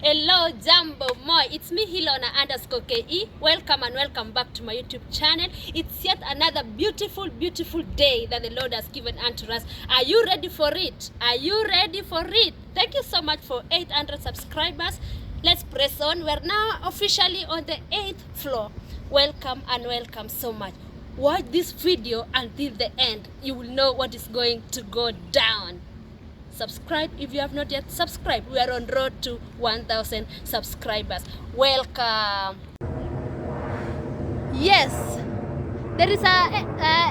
Hello, Jambo Moi. It's me, Hilona_KE. Welcome and welcome back to my YouTube channel. It's yet another beautiful day that the Lord has given unto us. Are you ready for it? Are you ready for it? Thank you so much for 800 subscribers. Let's press on. We're now officially on the 8th floor. Welcome and welcome so much. Watch this video until the end. You will know what is going to go down. Subscribe if you have not yet subscribed. We are on road to 1,000 subscribers. Welcome. Yes, there is a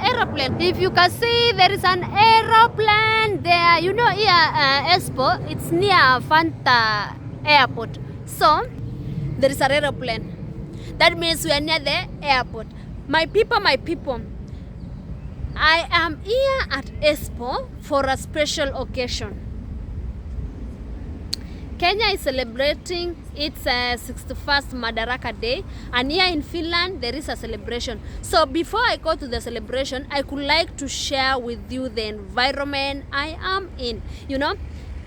aeroplane. If you can see, there is an aeroplane there. You know here, Espoo, it's near Fanta airport. So there is an aeroplane. That means we are near the airport. My people, I am here at Espoo for a special occasion. Kenya is celebrating its 61st Madaraka Day, and here in Finland there is a celebration. So before I go to the celebration, I would like to share with you the environment I am in. You know,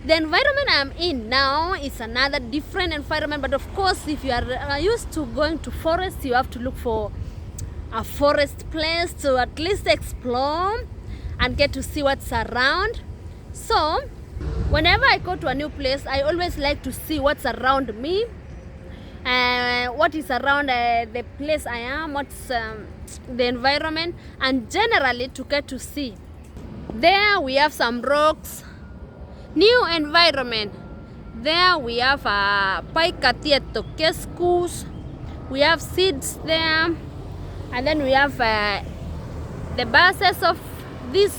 the environment I am in now is another different environment, but of course if you are used to going to forests, you have to look for a forest place to at least explore and get to see what's around. So whenever I go to a new place, I always like to see what's around me, what is around the place I am, what's the environment, and generally to get to see. There we have some rocks, new environment. There we have paikatieto keskus, we have seeds there. And then we have the buses of this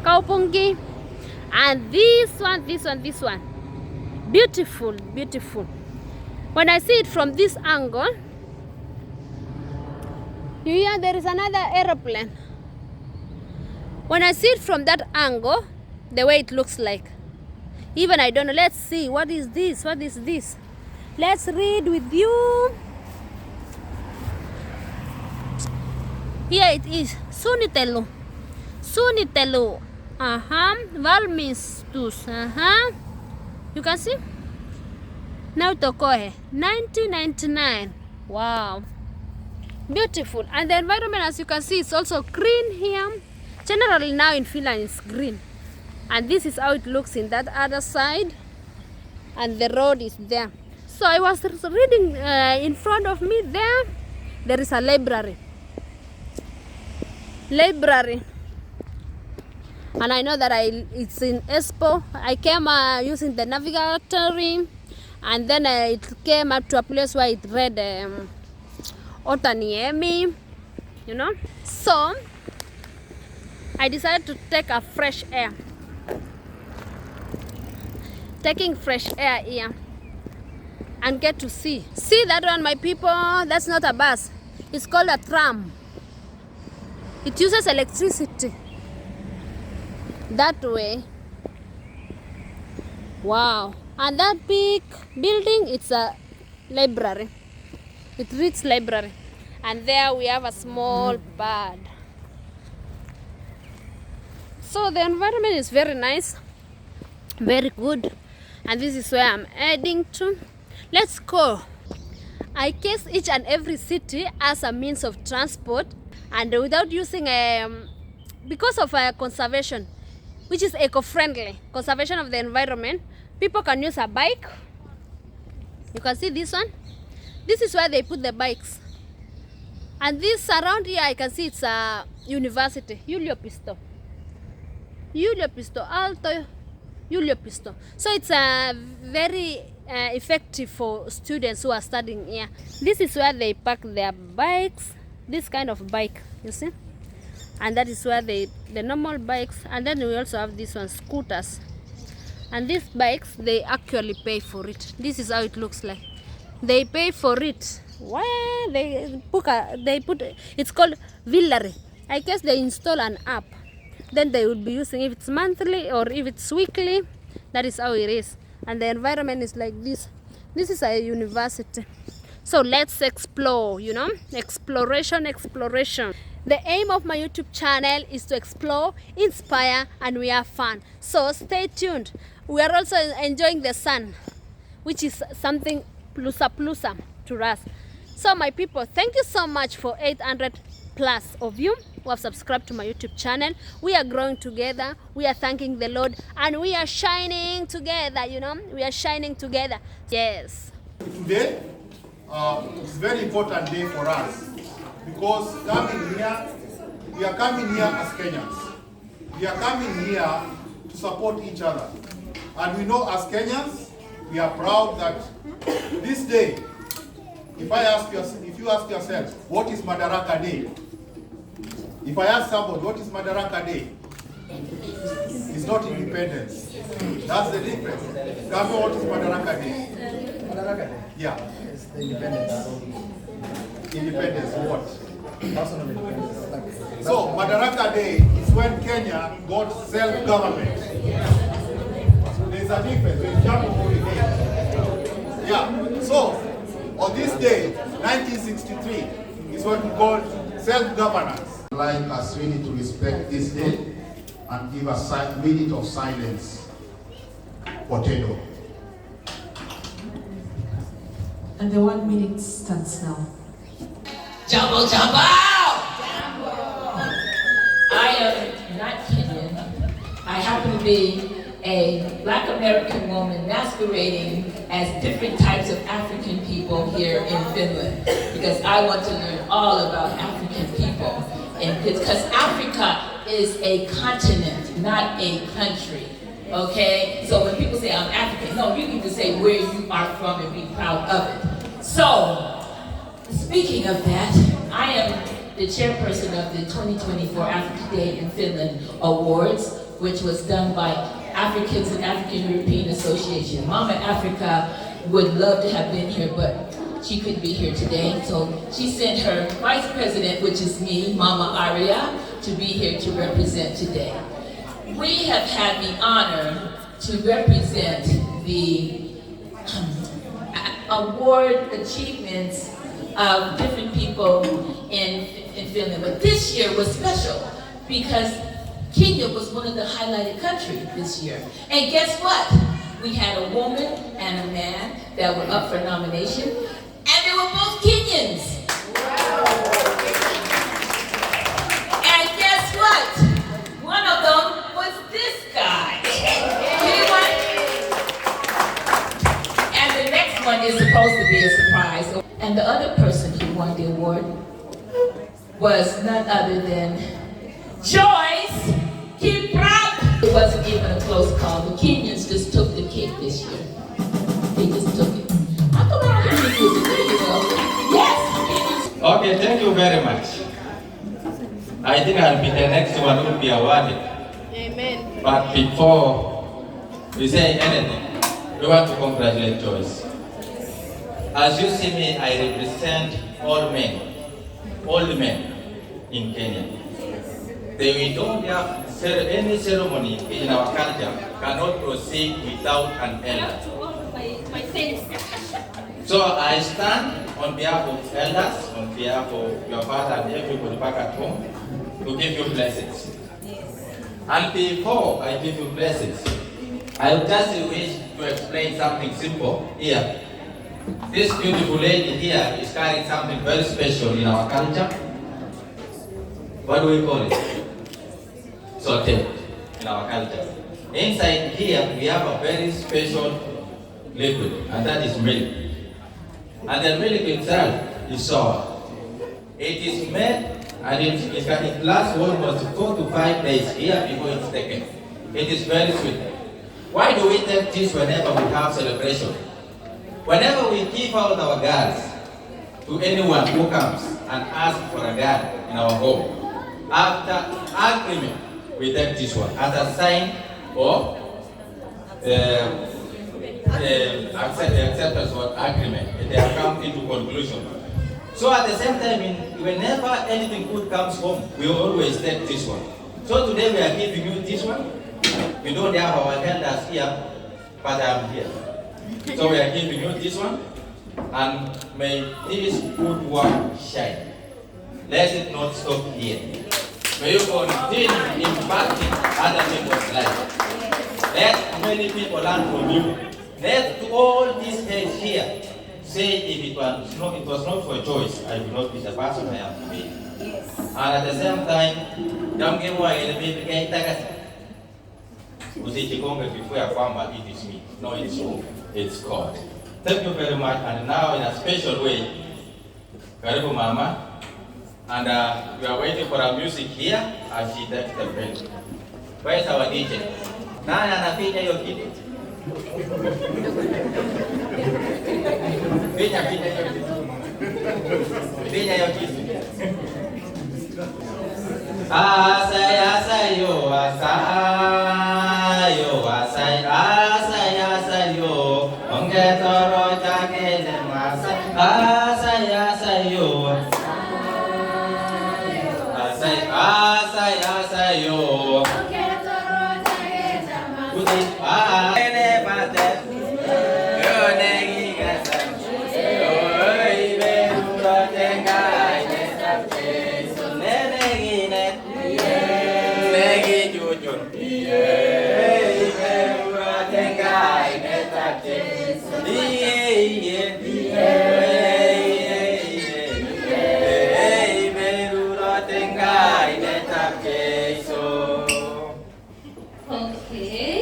kaupunki, and this one. Beautiful. When I see it from this angle, you hear there is another aeroplane. When I see it from that angle, the way it looks like, even I don't know. Let's see, what is this? Let's read with you. Here it is, suunniteltu, valmistus, you can see, Nautokohe, 1999, wow, beautiful. And the environment, as you can see, is also green here. Generally now in Finland it's green, and this is how it looks in that other side, and the road is there. So I was reading in front of me there is a library, and I know that it's in Espoo. I came using the navigatory, and then it came up to a place where it read Otaniemi, you know. So I decided to take a fresh air, taking fresh air here, and get to see that one, my people. That's not a bus, it's called a tram. It uses electricity that way. Wow. And that big building, it's a library. It reads library. And there we have a small bird. So the environment is very nice, very good. And this is where I'm heading to. Let's go. I guess each and every city has a means of transport, and without using because of conservation, which is eco-friendly, conservation of the environment, people can use a bike. You can see this one. This is where they put the bikes. And this around here, I can see it's a university, Yliopisto, Alto Yliopisto. So it's very effective for students who are studying here. This is where they park their bikes. This kind of bike, you see, and that is where the normal bikes. And then we also have this one, scooters, and these bikes, they actually pay for it. This is how it looks like. They pay for it. Well, they put it's called Villari. I guess they install an app, then they would be using, if it's monthly or if it's weekly. That is how it is. And the environment is like this. This is a university. So let's explore, you know, exploration. The aim of my YouTube channel is to explore, inspire, and we have fun. So stay tuned. We are also enjoying the sun. which is something plusa to us. So my people, thank you so much for 800 plus of you who have subscribed to my YouTube channel. We are growing together, we are thanking the Lord, and we are shining together, you know, we are shining together. Yes. Today, it's a very important day for us because coming here, we are coming here as Kenyans. We are coming here to support each other. And we know as Kenyans, we are proud that this day, if you ask yourself, what is Madaraka Day? If I ask somebody, what is Madaraka Day? It's not independence. That's the difference. Tell me, what is Madaraka Day? Madaraka Day? Yeah. It's the independence. Independence, what? Personal independence. So, Madaraka Day is when Kenya got self-government. There's a difference. There's Jamhuri Day. Yeah. So, on this day, 1963, is what we call self-governance. I'd like us really to respect this day and give a minute of silence for Tedo. And the 1 minute starts now. Jumbo, jumbo! I am not Kenyan. I happen to be a Black American woman masquerading as different types of African people here in Finland because I want to learn all about African people. And because Africa is a continent, not a country. Okay? So when people say I'm African, no, you need to say where you are from and be proud of it. So, speaking of that, I am the chairperson of the 2024 Africa Day in Finland Awards, which was done by Africans and African European Association. Mama Africa would love to have been here, but she couldn't be here today. So she sent her vice president, which is me, Mama Aria, to be here to represent today. We have had the honor to represent the award achievements of different people in Finland. But this year was special because Kenya was one of the highlighted countries this year. And guess what? We had a woman and a man that were up for nomination, and they were both Kenyans. And guess what? One of them was this guy. And the next one is supposed to be a surprise. And the other person who won the award was none other than Joyce Kiprap. It wasn't even a close call. The Kenyans just took the cake this year. They just took it. How come I don't hear you? There you go. Yes, Kenyans. Okay, thank you very much. I think I'll be the next one who will be awarded. Amen. But before we say anything, we want to congratulate Joyce. As you see me, I represent all the men in Kenya. We don't have any ceremony in our culture cannot proceed without an elder. So I stand on behalf of elders, on behalf of your father and everybody back at home to give you blessings. And before I give you blessings, I would just wish to explain something simple here. This beautiful lady here is carrying something very special in our culture. What do we call it? Saute in our culture. Inside here we have a very special liquid, and that is milk. And the milk itself is sour. It is made and it lasts almost 4 to 5 days here before it's taken. It is very sweet. Why do we take this whenever we have celebration? Whenever we give out our girls to anyone who comes and asks for a girl in our home, after agreement, we take this one as a sign of acceptance or agreement. They have come into conclusion. So at the same time, whenever anything good comes home, we always take this one. So today we are giving you this one. We don't have our elders here, but I'm here. So we are giving you this one, and may this good work shine. Let it not stop here. May you continue impacting other people's lives. Let many people learn from you. Let all these heads here say if it was not for choice, I will not be the person I am today. Yes. And at the same time, don't give away the baby gate target. Usijikonge kifua ya kwamba it is me. No, it's you. It's God. Thank you very much. And now in a special way, karibu mama. And we are waiting for our music here as she takes the bell. Where is our DJ? Nani anapiga hiyo kitu? Pinya hiyo kitu. Pinya hiyo kitu. Asayo, asayo. Ongetoro chakele masa. Asayo. Asayo. Okay,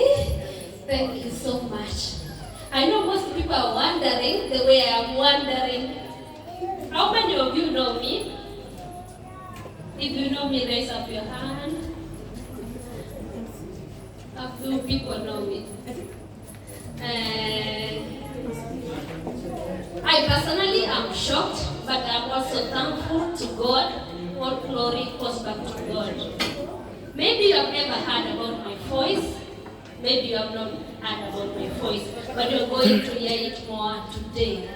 thank you so much. I know most people are wondering the way I'm wondering. How many of you know me? If you know me, raise up your hand. A few people know me. I personally am shocked, but I'm also thankful to God. All glory goes back to God. Maybe you have never heard about my voice. Maybe you have not heard about my voice, but you're going to hear it more today.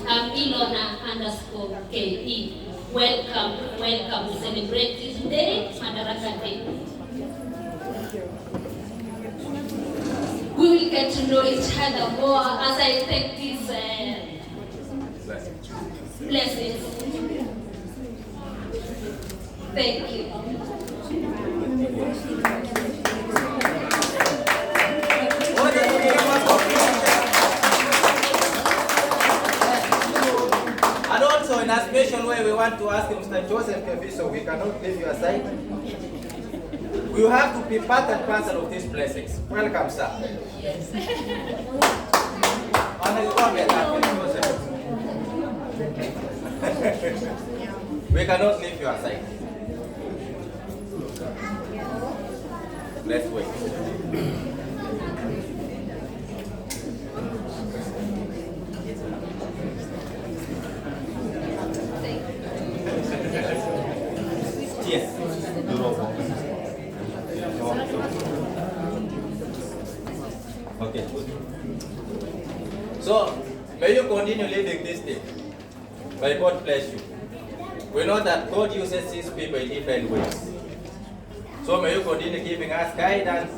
I'm Ilona_KE. Welcome. Celebrate this day, Madaraka Day. We will get to know each other more as I take these blessings. Thank you. And also in a special way, we want to ask Mr. Joseph KEFISO, we cannot leave you aside. You have to be part and parcel of these blessings. Welcome, sir. Yes. We cannot leave you aside. Let's wait. Cheers. Okay. So, may you continue leading this day. May God bless you. We know that God uses His people in different ways. So may you continue giving us guidance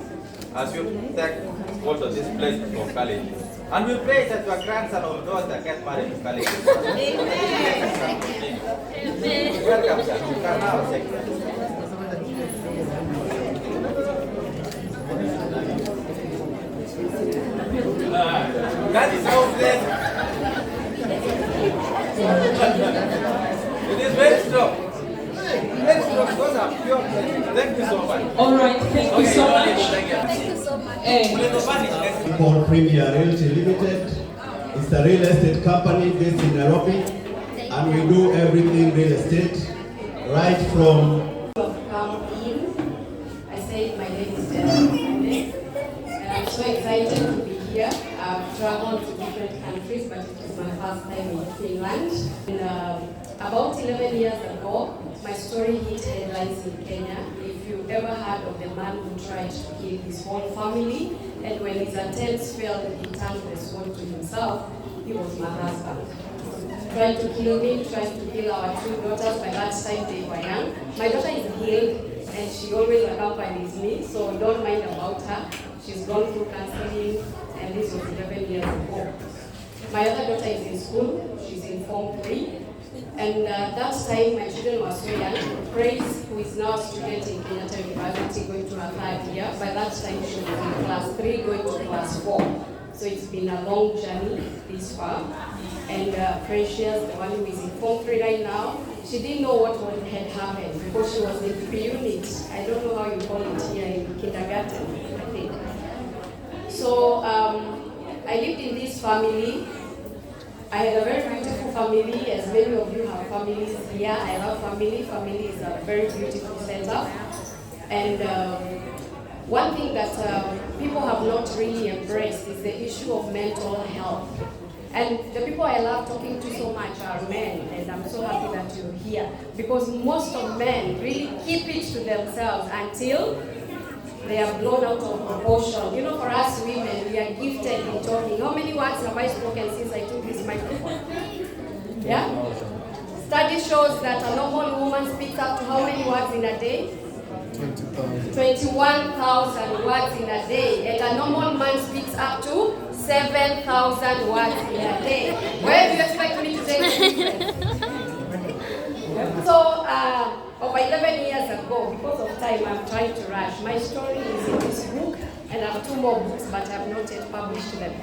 as you take hold of this place of college. And we pray that your grandson or daughter get married to college. Amen. Welcome, sir. You can now take that. That is how blessed. It is very strong. Very strong. Those are pure blessings. Thank you so much. All right, thank you so much. Thank you so much. Called Premier Realty Limited. It's a real estate company based in Nairobi, and we do everything real estate, right from. Come in. I say my name is Diana Kamande, and I'm so excited to be here. I've traveled to different countries, but it is my first time in Finland. And, about 11 years ago, my story hit headlines in Kenya. If you ever heard of the man who tried to kill his whole family, and when his attempts failed, he turned the sword to himself, he was my husband. Tried to kill me, tried to kill our two daughters. By that time, they were young. My daughter is healed, and she always accompanies me, so don't mind about her. She's gone through counseling, and this was 11 years ago. My other daughter is in school. She's in Form 3. And that time my children were so young. Praise, who is now a student in Kenyatta University, going to her 3rd year. By that time she was in class 3, going to class 4. So it's been a long journey this far. And Precious, the one who is in Form 3 right now, she didn't know what had happened because she was in pre-unit. I don't know how you call it here in kindergarten, I think. So I lived in this family. I had a very beautiful family, as many of you have families here. I love family. Family is a very beautiful setup. And one thing that people have not really embraced is the issue of mental health. And the people I love talking to so much are men, and I'm so happy that you're here. Because most of men really keep it to themselves until they are blown out of proportion. You know, for us women, we are gifted in talking. How many words have I spoken since I took this microphone? Yeah? Study shows that a normal woman speaks up to how many words in a day? 21,000 words in a day. And a normal man speaks up to 7,000 words in a day. Where do you expect me to take the difference? So, over 11 years ago, because of time, I'm trying to rush. My story is in this book, and I have 2 more books, but I have not yet published them.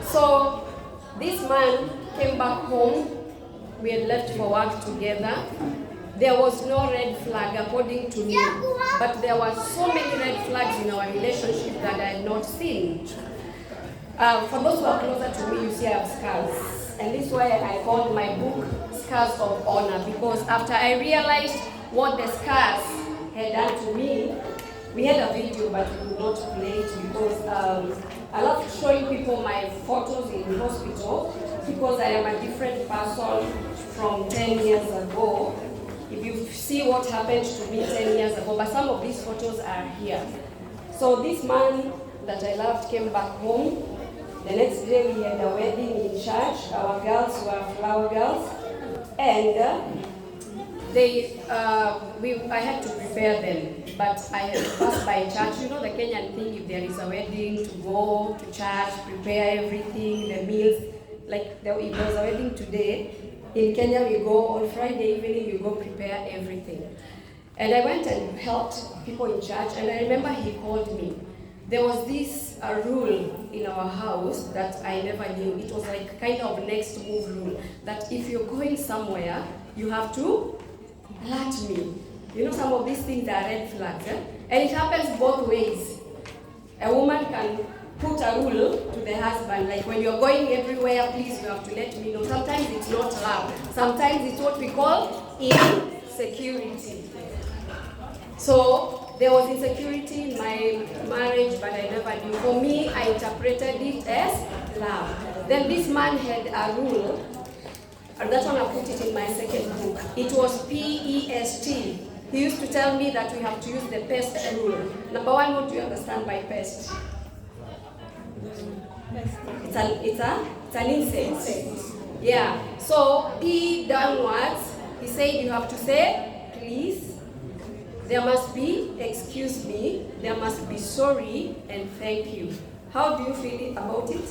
So, this man came back home. We had left for work together. There was no red flag according to me, but there were so many red flags in our relationship that I had not seen. For those who are closer to me, you see I have scars. And this is why I called my book Scars of Honor, because after I realized what the scars had done to me, we had a video but we could not play it because I love showing people my photos in the hospital because I am a different person from 10 years ago. If you see what happened to me 10 years ago, but some of these photos are here. So this man that I loved came back home. The next day we had a wedding in church. Our girls were flower girls. And I had to prepare them, but I had to pass by church. You know the Kenyan thing, if there is a wedding, to go to church, prepare everything, the meals. Like if there was a wedding today, in Kenya we go on Friday evening, you go prepare everything. And I went and helped people in church, and I remember he called me. There was this rule in our house that I never knew. It was like kind of next move rule, that if you're going somewhere, you have to alert me. You know, some of these things are red flags, eh? And it happens both ways. A woman can put a rule to the husband, like when you're going everywhere, please, you have to let me know. Sometimes it's not love. Sometimes it's what we call insecurity. So there was insecurity in my marriage, but I never knew. For me, I interpreted it as love. Then this man had a rule, and that's when I put it in my second book. It was PEST. He used to tell me that we have to use the PEST rule. Number one, what do you understand by PEST? It's an insect. Yeah. So P downwards, he said you have to say please. There must be excuse me, there must be sorry, and thank you. How do you feel about it?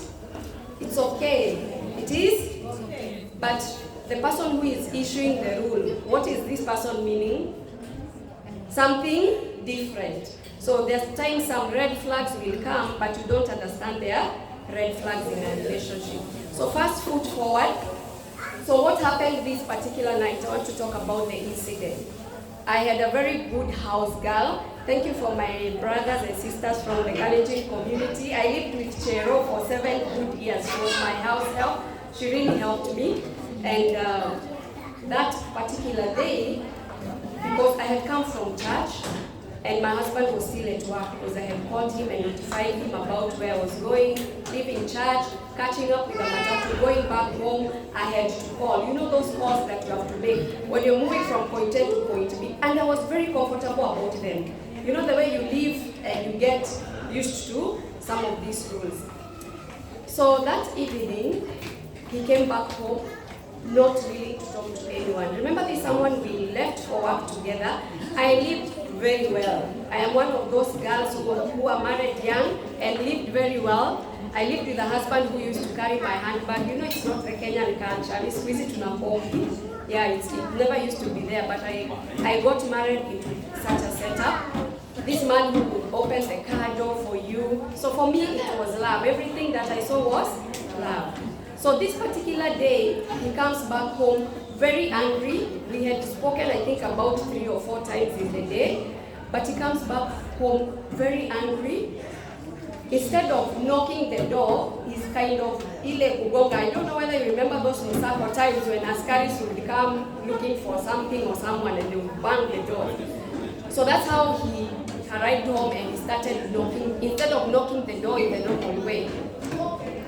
It's okay. It is? Okay. But the person who is issuing the rule, what is this person meaning? Something different. So there's times some red flags will come, but you don't understand their red flags in a relationship. So fast foot forward. So what happened this particular night? I want to talk about the incident. I had a very good house girl. Thank you for my brothers and sisters from the Kalenjin community. I lived with Chero for 7 good years. She was my house help. She really helped me. And that particular day, because I had come from church, and my husband was still at work because I had called him and notified him about where I was going, leaving church, catching up with the matatu, going back home. I had to call. You know those calls that you have to make when you're moving from point A to point B. And I was very comfortable about them. You know the way you live and you get used to some of these rules. So that evening, he came back home, not willing to talk to anyone. Remember this someone we left for work together. I lived very well. I am one of those girls who are married young and lived did very well. I lived with a husband who used to carry my handbag. You know, it's not the Kenyan culture. It's easy to know. Yeah, it never used to be there, but I got married into such a setup. This man who would open the car door for you. So for me, it was love. Everything that I saw was love. So this particular day, he comes back home very angry. We had spoken, I think, about 3 or 4 times in the day, but he comes back home very angry. Instead of knocking the door, he's kind of ile kugonga. I don't know whether you remember those Musako times when askaris would come looking for something or someone and they would bang the door. So that's how he arrived home and he started knocking. Instead of knocking the door in the normal way,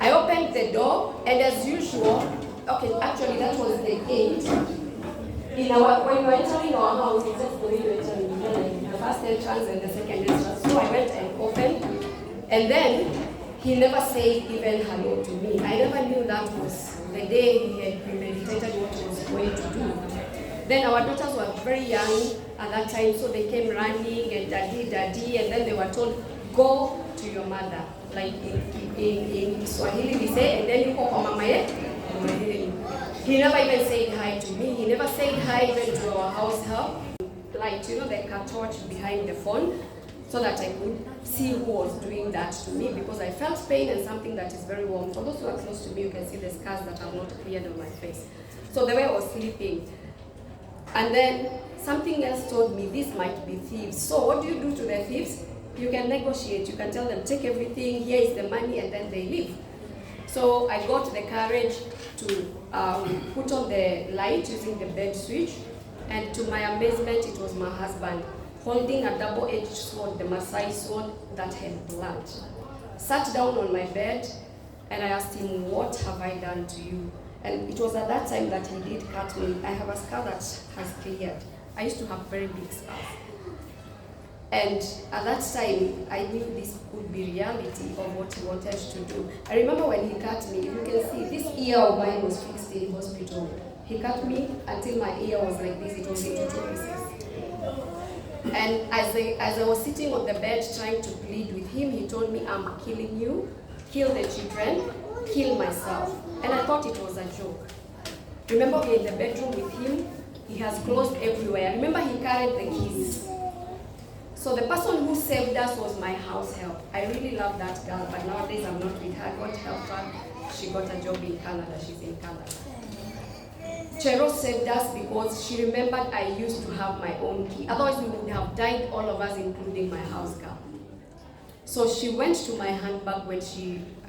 I opened the door and as usual, okay, actually that was the gate. When you were entering our house, it's just the way you enter, the first entrance and the second entrance. So I went and opened. And then, he never said even hello to me. I never knew that was the day he had premeditated what he was going to do. Then our daughters were very young at that time, so they came running and daddy, and then they were told, go to your mother. Like in Swahili we say, and then you go to mama ye. He never even said hi to me. He never said hi even to our house help. Like, you know, the car torch behind the phone, so that I could see who was doing that to me, because I felt pain and something that is very warm. For those who are close to me, you can see the scars that have not cleared on my face. So the way I was sleeping. And then something else told me, this might be thieves. So what do you do to the thieves? You can negotiate. You can tell them, take everything, here is the money, and then they leave. So I got the courage to put on the light using the bed switch. And to my amazement, it was my husband, holding a double-edged sword, the Maasai sword that had blood. Sat down on my bed and I asked him, what have I done to you? And it was at that time that he did cut me. I have a scar that has cleared. I used to have very big scars. And at that time, I knew this could be reality of what he wanted to do. I remember when he cut me, you can see this ear of mine was fixed in hospital. He cut me until my ear was like this, it was into 2 pieces. And as I was sitting on the bed trying to plead with him, he told me, I'm killing you, kill the children, kill myself. And I thought it was a joke. Remember, we're in the bedroom with him, he has clothes everywhere. Remember, he carried the keys. So the person who saved us was my house help. I really love that girl, but nowadays I'm not with her. God help her. She got a job in Canada, she's in Canada. Chero saved us because she remembered I used to have my own key. Otherwise we would have died, all of us, including my house girl. So she went to my handbag when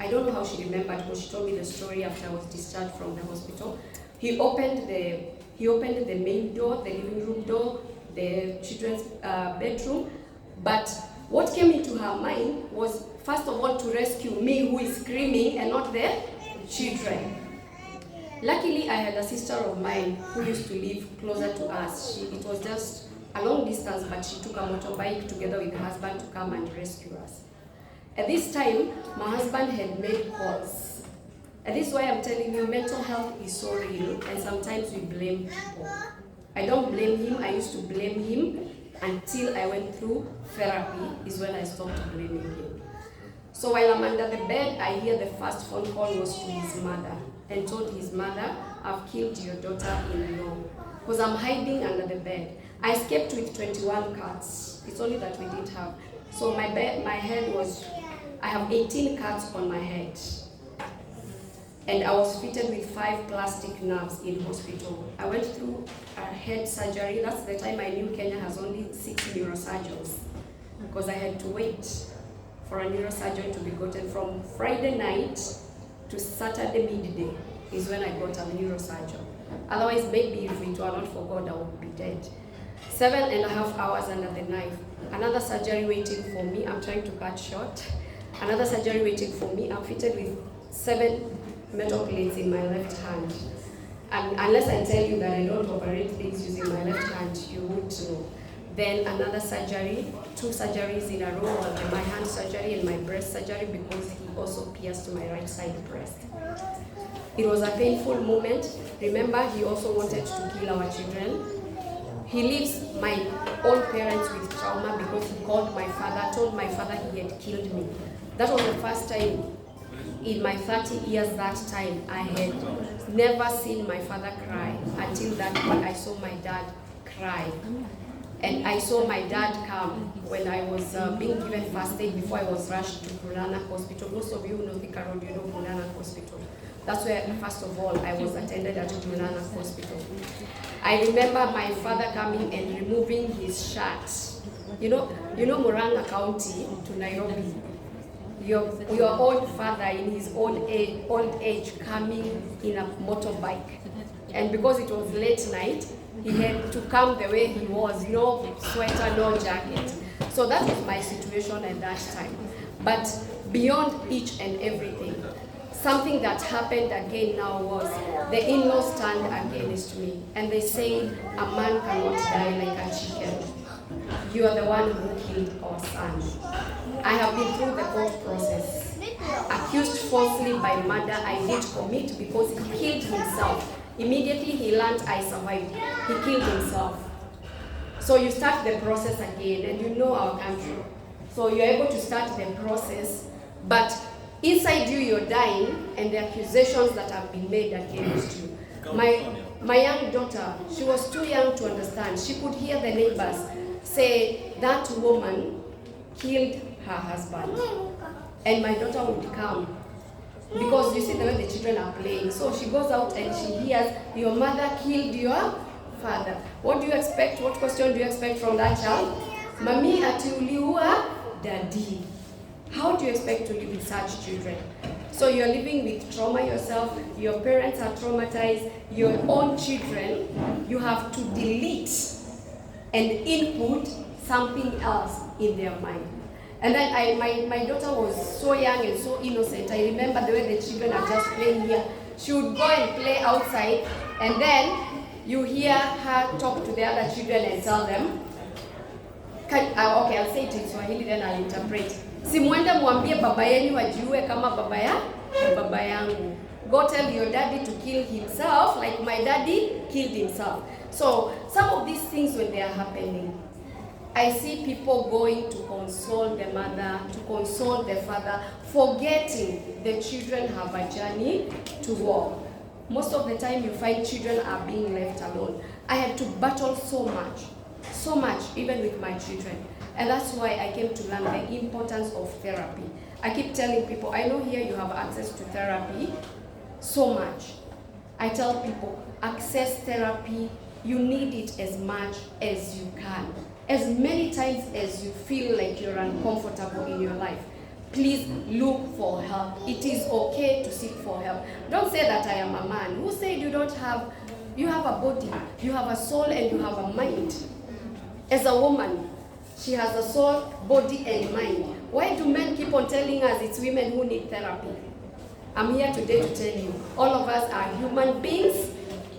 I don't know how she remembered, because she told me the story after I was discharged from the hospital. He opened the main door, the living room door, the children's bedroom. But what came into her mind was, first of all, to rescue me, who is screaming, and not the children. Luckily, I had a sister of mine who used to live closer to us. It was just a long distance, but she took a motorbike together with her husband to come and rescue us. At this time, my husband had made calls. And this is why I'm telling you, mental health is so real, and sometimes we blame people. I don't blame him. I used to blame him until I went through therapy, is when I stopped blaming him. So while I'm under the bed, I hear the first phone call was to his mother, and told his mother, I've killed your daughter-in-law, because I'm hiding under the bed. I escaped with 21 cuts. It's only that we didn't have. So my head was, I have 18 cuts on my head. And I was fitted with 5 plastic nerves in hospital. I went through a head surgery. That's the time I knew Kenya has only 6 neurosurgeons, because I had to wait for a neurosurgeon to be gotten. From Friday night to Saturday midday is when I got a neurosurgeon. Otherwise, maybe if it were not for God, I would be dead. 7.5 hours under the knife. Another surgery waiting for me. I'm trying to cut short. Another surgery waiting for me. I'm fitted with 7 metal plates in my left hand. And unless I tell you that I don't operate things using my left hand, you would know. Then another surgery, 2 surgeries in a row, my hand surgery and my breast surgery, because he also pierced my right side breast. It was a painful moment. Remember, he also wanted to kill our children. He leaves my own parents with trauma because he called my father, told my father he had killed me. That was the first time in my 30 years that time I had never seen my father cry until that day I saw my dad cry. And I saw my dad come when I was being given first aid before I was rushed to Madaraka Hospital. Most of you know Thika Road, you know Madaraka Hospital. That's where, first of all, I was attended at Madaraka Hospital. I remember my father coming and removing his shirt. You know Murang'a County to Nairobi. Your own father in his old age coming in a motorbike. And because it was late night, he had to come the way he was, no sweater, no jacket. So that was my situation at that time. But beyond each and everything, something that happened again now was the in-laws turned against me. And they said, a man cannot die like a chicken. You are the one who killed our son. I have been through the court process. Accused falsely by murder, I did commit because he killed himself. Immediately he learned I survived. He killed himself. So you start the process again, and you know our country. So you're able to start the process, but inside you, you're dying, and the accusations that have been made against you. My young daughter, she was too young to understand. She could hear the neighbors say, that woman killed her husband. And my daughter would come. Because you see the way the children are playing. So she goes out and she hears, your mother killed your father. What do you expect? What question do you expect from that child? Mami ati uliua daddy. How do you expect to live with such children? So you're living with trauma yourself, your parents are traumatized, your own children, you have to delete and input something else in their mind. And then my daughter was so young and so innocent. I remember the way the children are just playing here. She would go and play outside, and then you hear her talk to the other children and tell them, okay, I'll say it in Swahili, then I'll interpret. Simwende mwambie baba yenu wajiue kama baba yangu. Go tell your daddy to kill himself like my daddy killed himself. So some of these things when they are happening, I see people going to console the mother, to console the father, forgetting the children have a journey to walk. Most of the time you find children are being left alone. I had to battle so much, even with my children. And that's why I came to learn the importance of therapy. I keep telling people, I know here you have access to therapy so much. I tell people, access therapy, you need it as much as you can. As many times as you feel like you're uncomfortable in your life, please look for help. It is okay to seek for help. Don't say that I am a man. Who said you don't have, you have a body, you have a soul, and you have a mind. As a woman, she has a soul, body, and mind. Why do men keep on telling us it's women who need therapy? I'm here today to tell you, all of us are human beings,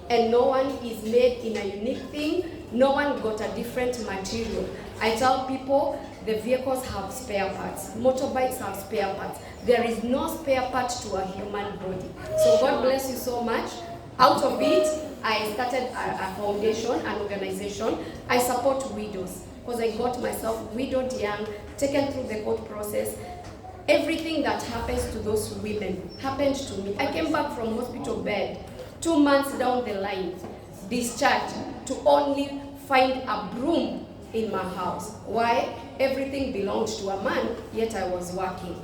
and no one is made in a unique thing. No one got a different material. I tell people the vehicles have spare parts. Motorbikes have spare parts. There is no spare part to a human body. So God bless you so much. Out of it, I started a foundation, an organization. I support widows because I got myself widowed young, taken through the court process. Everything that happens to those women happened to me. I came back from hospital bed 2 months down the line, discharged, to only find a broom in my house. Why? Everything belonged to a man, yet I was working.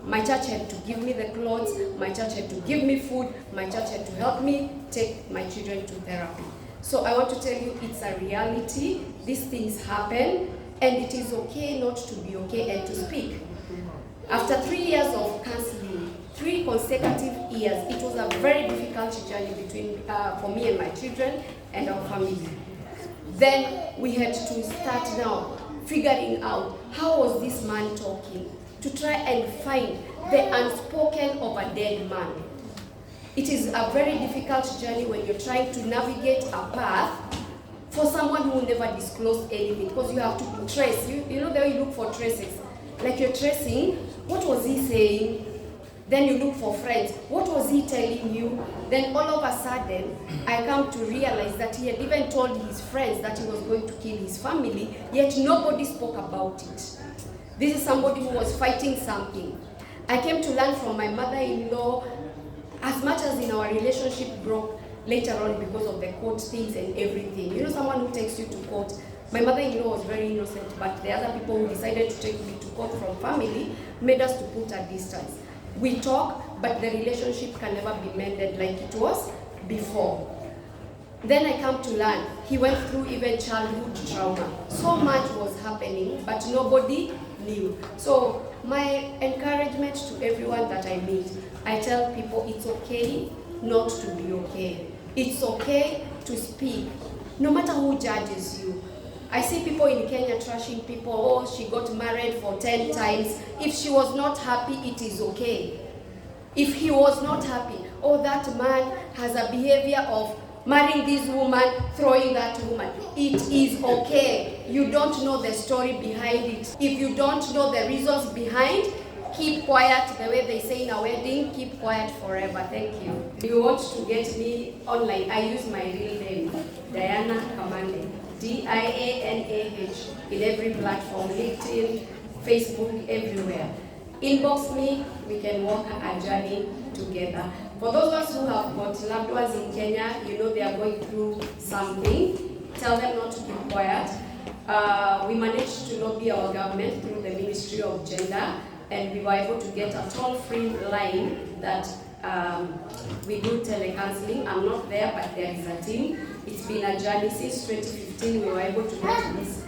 My church had to give me the clothes, my church had to give me food, my church had to help me take my children to therapy. So I want to tell you, it's a reality. These things happen, and it is okay not to be okay and to speak. After 3 years of counseling, 3 consecutive years, it was a very difficult journey between for me and my children and our family. Then we had to start now figuring out how was this man talking, to try and find the unspoken of a dead man. It is a very difficult journey when you're trying to navigate a path for someone who will never disclose anything, because you have to trace. You know the way you look for traces. Like you're tracing, what was he saying? Then you look for friends. What was he telling you? Then all of a sudden, I come to realize that he had even told his friends that he was going to kill his family, yet nobody spoke about it. This is somebody who was fighting something. I came to learn from my mother-in-law, as much as in our relationship broke later on because of the court things and everything. You know, someone who takes you to court. My mother-in-law was very innocent, but the other people who decided to take me to court from family made us to put a distance. We talk, but the relationship can never be mended like it was before. Then I come to learn, he went through even childhood trauma. So much was happening, but nobody knew. So my encouragement to everyone that I meet, I tell people it's okay not to be okay. It's okay to speak, no matter who judges you. I see people in Kenya trashing people, oh, she got married for 10 times. If she was not happy, it is okay. If he was not happy, oh, that man has a behavior of marrying this woman, throwing that woman. It is okay. You don't know the story behind it. If you don't know the reasons behind, keep quiet. The way they say in a wedding, keep quiet forever. Thank you. If you want to get me online, I use my real name, Diana Kamande. D-I-A-N-A-H, in every platform, LinkedIn, Facebook, everywhere. Inbox me, we can walk a journey together. For those of us who have got loved ones in Kenya, you know they are going through something, tell them not to keep quiet. We managed to lobby our government through the Ministry of Gender, and we were able to get a toll-free line that we do telecounseling. I'm not there, but there is a team. It's been a journey since 2015. We were able to get this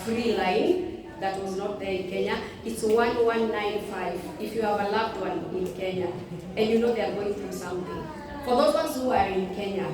free line that was not there in Kenya. It's 1195 if you have a loved one in Kenya and you know they are going through something. For those ones who are in Kenya,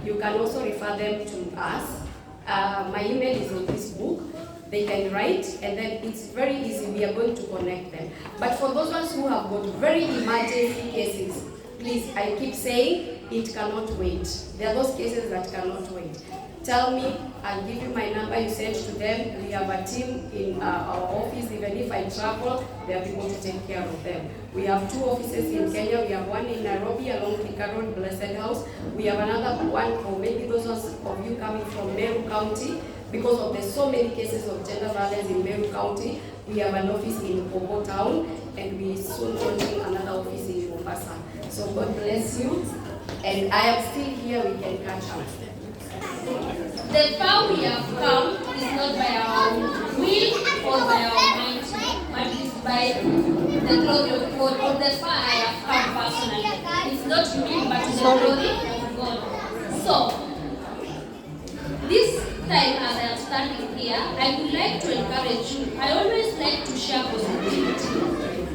you can also refer them to us. My email is on this book. They can write, and then it's very easy. We are going to connect them. But for those ones who have got very emergency cases, please, I keep saying, it cannot wait. There are those cases that cannot wait. Tell me, I'll give you my number, you send to them. We have a team in our office. Even if I travel, there are people to take care of them. We have 2 offices in Kenya. We have one in Nairobi along Thika Road, Blessed House. We have another one for maybe those of you coming from Meru County. Because of the so many cases of gender violence in Meru County, we have an office in Kobo Town, and we soon launching another office in Mombasa. So God bless you, and I am still here. We can catch up. The far we have come is not by our will or by our mind, but it's by the glory of God. Or the far I have come personally. It's not me, but the glory of God. So, this time as I am standing here, I would like to encourage you. I always like to share positivity.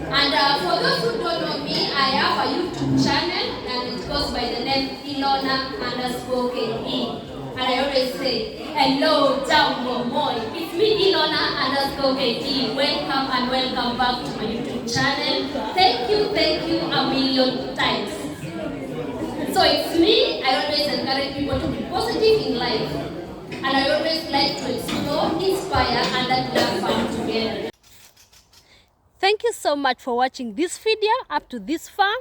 And for those who don't know me, I have a YouTube channel and it goes by the name Ilona_KE. And I always say, hello, Jambo Moi. It's me, Ilona_KE. Welcome and welcome back to my YouTube channel. Thank you a million times. So it's me. I always encourage people to be positive in life. And I always like to explore, inspire, and have fun together. Thank you so much for watching this video up to this far.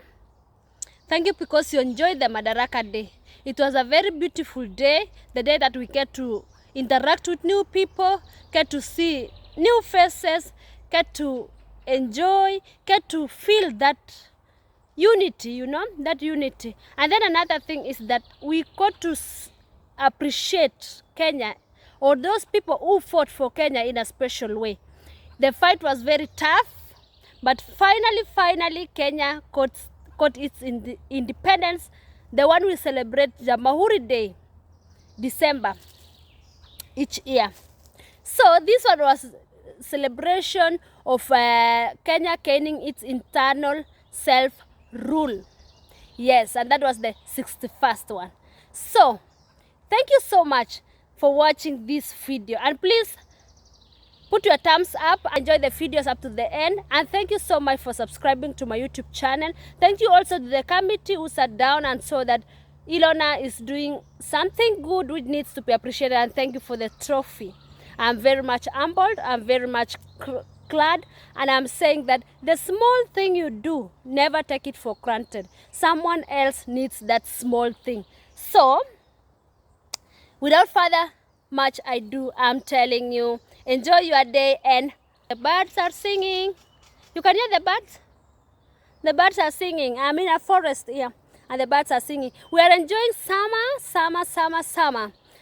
Thank you because you enjoyed the Madaraka Day. It was a very beautiful day, the day that we get to interact with new people, get to see new faces, get to enjoy, get to feel that unity, you know, that unity. And then another thing is that we got to appreciate Kenya, or those people who fought for Kenya in a special way. The fight was very tough, but finally Kenya got its independence, the one we celebrate Jamhuri Day, December each year. So this one was celebration of Kenya gaining its internal self-rule. Yes, and that was the 61st one. So thank you so much for watching this video, and please put your thumbs up, enjoy the videos up to the end, and thank you so much for subscribing to my YouTube channel. Thank you also to the committee who sat down and saw that Ilona is doing something good which needs to be appreciated, and thank you for the trophy. I'm very much humbled, I'm very much glad, and I'm saying that the small thing you do, never take it for granted. Someone else needs that small thing. So without further much ado, I'm telling you, enjoy your day and The birds are singing. You can hear the birds? The birds are singing. I'm in a forest here, and the birds are singing. We are enjoying summer.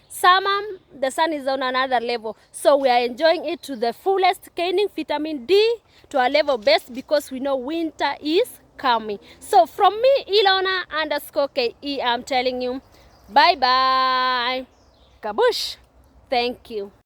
Summer, the sun is on another level. So we are enjoying it to the fullest, gaining vitamin D to our level best because we know winter is coming. So from me, Ilona_KE, I'm telling you, bye-bye. Kabush. Thank you.